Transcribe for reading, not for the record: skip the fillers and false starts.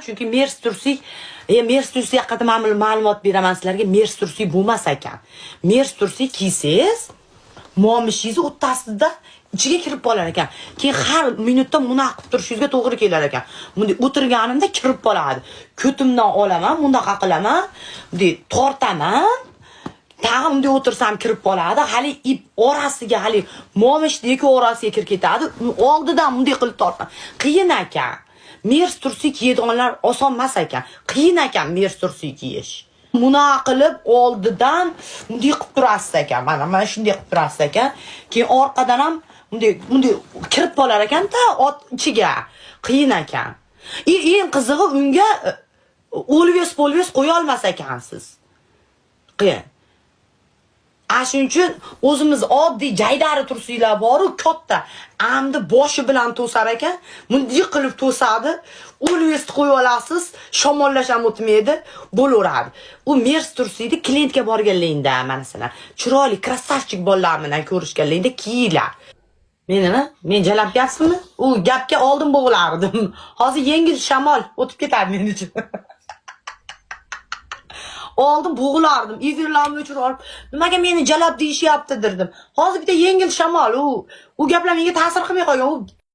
chunki mers tursiy mers tursiy haqida ma'lumot beraman sizlarga. Mers tursiy bo'lmas ekan. Mers tursiy kiysangiz momishingizni o'rtasida ichiga kirib qolar ekan. Keyin har minutda bunaqa qilib turishingizga to'g'ri kelar ekan. Bunday o'tirganimda kirib qoladi. Ko'timdan olaman, bunaqa qilaman, bunday tortaman. Tag'im bunday o'tirsam kirib qoladi. Hali ip orasiga, hali momishdagi orasiga kirib ketadi. Oldidan bunday qilib tortaman. Qiyin ekan. Mers tursiy kiyadiganlar oson emas ekan. Qiyin ekan mers tursiy kiyish. Bunaqa qilib oldidan bunday qilib turasiz ekan. Mana shunday qilib turasiz ekan. Keyin orqadan ham bunday kirib qolar ekan-da ot ichiga. Qiyin ekan. Eng qizig'i unga olves qo'ya olmas ekansiz. Qiyin. Shuning uchun o'zimiz oddiy jaydari tursiylar bor-ku, katta. Amdi boshi bilan to'sar ekan, bunday qilib to'sadi. Olvesni qo'yib olasiz, shamollash ham o'tmaydi, bo'laveradi. U mers tursiyni klientga borganligingda, masalan, chiroyli krasavchik bolalar bilan ko'rishganligingda kiyinglar. Men jalabgapsizmi? U gapga oldin bo'g'lardim. Hozir yengil shamol o'tib ketadi men uchun. Oldin bo'g'lardim, efirlarni o'chirib olib, nimaga meni jalab deyishyapti derdim. Hozir bitta yengil shamol, u gaplar menga ta'sir qilmay qolgan. U